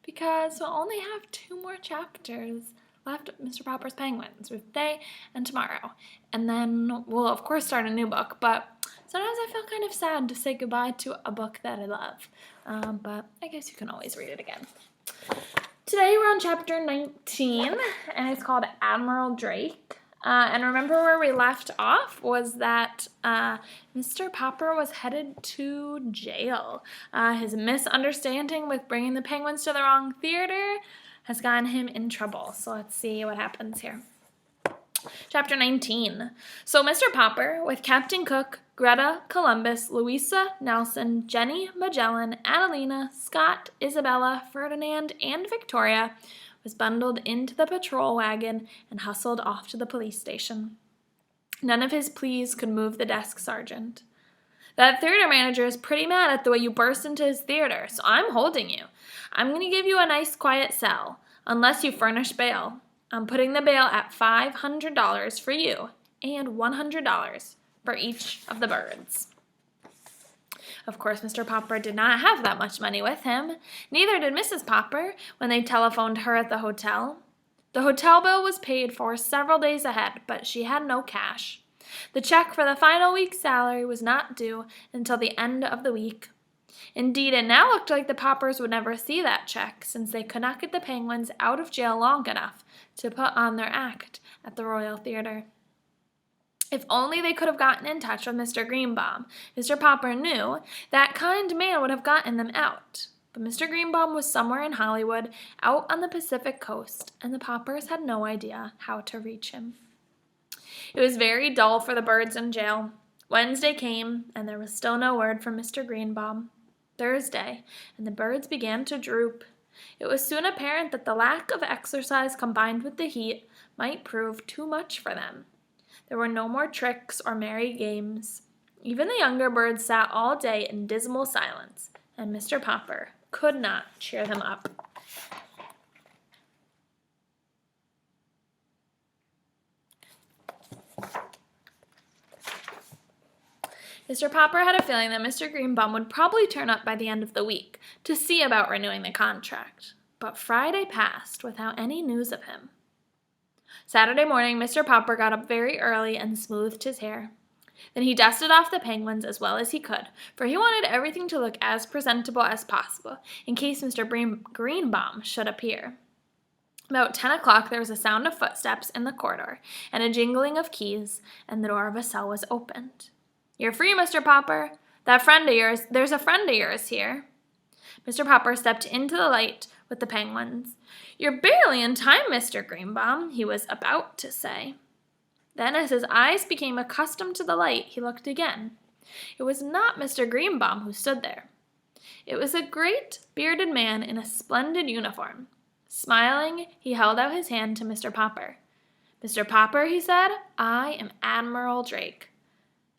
because we'll only have 2 more chapters left of Mr. Popper's Penguins, with today and tomorrow. And then we'll, of course, start a new book, but sometimes I feel kind of sad to say goodbye to a book that I love. But I guess you can always read it again. Today we're on chapter 19, and it's called Admiral Drake. And remember where we left off was that Mr. Popper was headed to jail. His misunderstanding with bringing the penguins to the wrong theater has gotten him in trouble. So let's see what happens here. Chapter 19. So Mr. Popper, with Captain Cook, Greta, Columbus, Louisa, Nelson, Jenny, Magellan, Annalena, Scott, Isabella, Ferdinand, and Victoria, was bundled into the patrol wagon and hustled off to the police station. None of his pleas could move the desk sergeant. That theater manager is pretty mad at the way you burst into his theater, so I'm holding you. I'm going to give you a nice quiet cell, unless you furnish bail. I'm putting the bail at $500 for you and $100 for each of the birds. Of course, Mr. Popper did not have that much money with him. Neither did Mrs. Popper when they telephoned her at the hotel. The hotel bill was paid for several days ahead, but she had no cash. The check for the final week's salary was not due until the end of the week. Indeed, it now looked like the Poppers would never see that check, since they could not get the penguins out of jail long enough to put on their act at the Royal Theater. If only they could have gotten in touch with Mr. Greenbaum. Mr. Popper knew that kind man would have gotten them out. But Mr. Greenbaum was somewhere in Hollywood, out on the Pacific coast, and the Poppers had no idea how to reach him. It was very dull for the birds in jail. Wednesday came, and there was still no word from Mr. Greenbaum. Thursday, and the birds began to droop. It was soon apparent that the lack of exercise combined with the heat might prove too much for them. There were no more tricks or merry games. Even the younger birds sat all day in dismal silence, and Mr. Popper could not cheer them up. Mr. Popper had a feeling that Mr. Greenbaum would probably turn up by the end of the week to see about renewing the contract. But Friday passed without any news of him. Saturday morning, Mr. Popper got up very early and smoothed his hair. Then he dusted off the penguins as well as he could, for he wanted everything to look as presentable as possible in case Mr. Greenbaum should appear. About 10 o'clock, there was a sound of footsteps in the corridor and a jingling of keys, and the door of a cell was opened. "You're free, Mr. Popper. There's a friend of yours here." Mr. Popper stepped into the light with the penguins. "You're barely in time, Mr. Greenbaum," he was about to say. Then, as his eyes became accustomed to the light, he looked again. It was not Mr. Greenbaum who stood there. It was a great, bearded man in a splendid uniform. Smiling, he held out his hand to Mr. Popper. "Mr. Popper," he said, "I am Admiral Drake."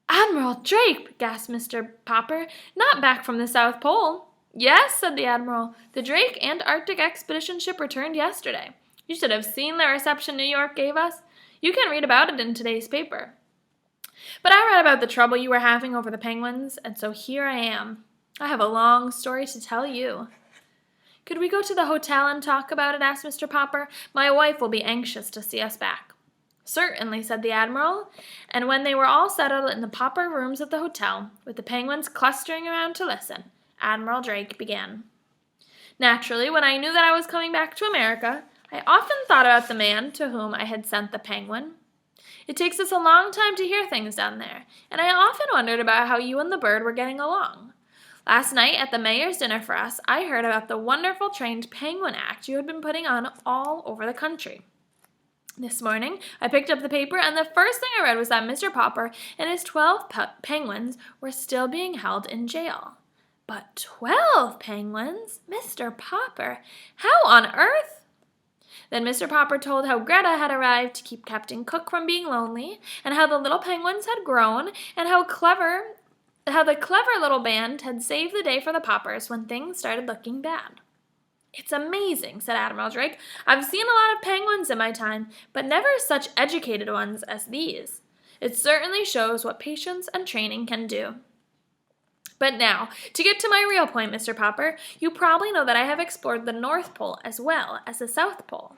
"Admiral Drake!" gasped Mr. Popper. "Not back from the South Pole?" "Yes," said the Admiral. "The Drake Antarctic Expedition ship returned yesterday. You should have seen the reception New York gave us. You can read about it in today's paper. But I read about the trouble you were having over the penguins, and so here I am. I have a long story to tell you." "Could we go to the hotel and talk about it?" asked Mr. Popper. "My wife will be anxious to see us back." "Certainly," said the Admiral, and when they were all settled in the Popper rooms of the hotel, with the penguins clustering around to listen, Admiral Drake began. "Naturally, when I knew that I was coming back to America, I often thought about the man to whom I had sent the penguin. It takes us a long time to hear things down there, and I often wondered about how you and the bird were getting along. Last night at the mayor's dinner for us, I heard about the wonderful trained penguin act you had been putting on all over the country. This morning, I picked up the paper, and the first thing I read was that Mr. Popper and his 12 penguins were still being held in jail." "But 12 penguins? Mr. Popper, how on earth?" Then Mr. Popper told how Greta had arrived to keep Captain Cook from being lonely, and how the little penguins had grown, and how the clever little band had saved the day for the Poppers when things started looking bad. "It's amazing," said Admiral Drake. "I've seen a lot of penguins in my time, but never such educated ones as these. It certainly shows what patience and training can do." But now, to get to my real point, Mr. Popper, you probably know that I have explored the North Pole as well as the South Pole.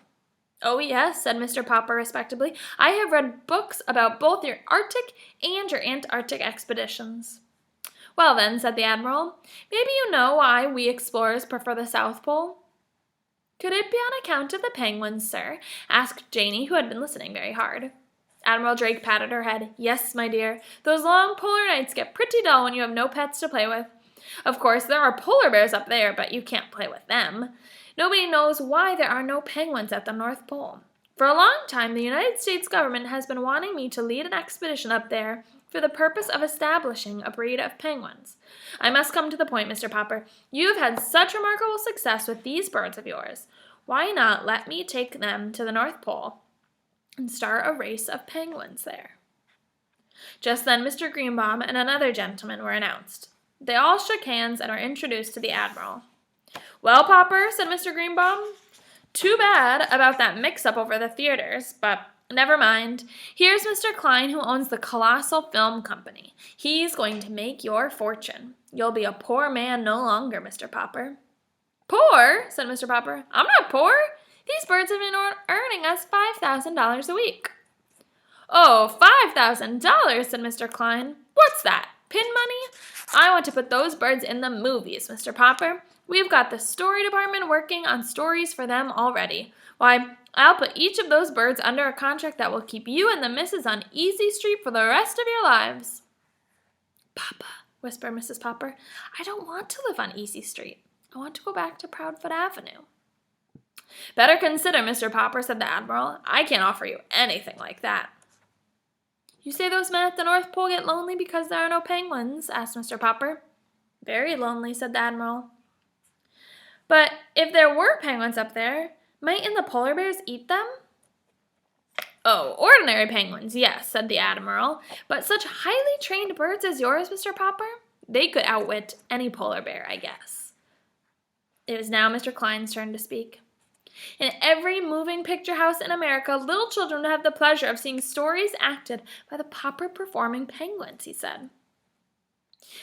Oh, yes, said Mr. Popper respectably. I have read books about both your Arctic and your Antarctic expeditions. Well, then, said the Admiral, maybe you know why we explorers prefer the South Pole? Could it be on account of the penguins, sir? Asked Janey, who had been listening very hard. Admiral Drake patted her head. Yes, my dear. Those long polar nights get pretty dull when you have no pets to play with. Of course, there are polar bears up there, but you can't play with them. Nobody knows why there are no penguins at the North Pole. For a long time, the United States government has been wanting me to lead an expedition up there for the purpose of establishing a breed of penguins. I must come to the point, Mr. Popper. You have had such remarkable success with these birds of yours. Why not let me take them to the North Pole and start a race of penguins there? Just then, Mr. Greenbaum and another gentleman were announced. They all shook hands and were introduced to the Admiral. Well, Popper, said Mr. Greenbaum, too bad about that mix-up over the theaters, but never mind. Here's Mr. Klein, who owns the Colossal Film Company. He's going to make your fortune. You'll be a poor man no longer, Mr. Popper. Poor? Said Mr. Popper. I'm not poor. These birds have been earning us $5,000 a week. Oh, $5,000, said Mr. Klein. What's that? Pin money? I want to put those birds in the movies, Mr. Popper. We've got the story department working on stories for them already. Why, I'll put each of those birds under a contract that will keep you and the missus on Easy Street for the rest of your lives. Papa, whispered Mrs. Popper, I don't want to live on Easy Street. I want to go back to Proudfoot Avenue. Better consider, Mr. Popper, said the Admiral. I can't offer you anything like that. You say those men at the North Pole get lonely because there are no penguins? Asked Mr. Popper. Very lonely, said the Admiral. But if there were penguins up there, mightn't the polar bears eat them? Oh, ordinary penguins, yes, said the Admiral. But such highly trained birds as yours, Mr. Popper, they could outwit any polar bear, I guess. It was now Mr. Klein's turn to speak. In every moving picture house in America, little children would have the pleasure of seeing stories acted by the Popper-performing penguins, he said.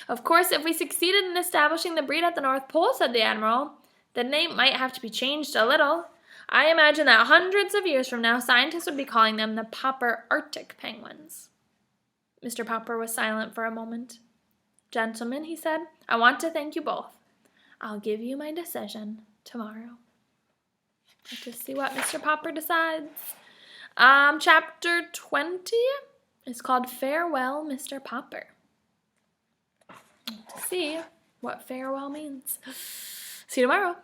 Of course, if we succeeded in establishing the breed at the North Pole, said the Admiral, the name might have to be changed a little. I imagine that hundreds of years from now, scientists would be calling them the Popper Arctic penguins. Mr. Popper was silent for a moment. Gentlemen, he said, I want to thank you both. I'll give you my decision tomorrow. Let's just see what Mr. Popper decides. Chapter 20 is called Farewell, Mr. Popper. Let's see what farewell means. See you tomorrow.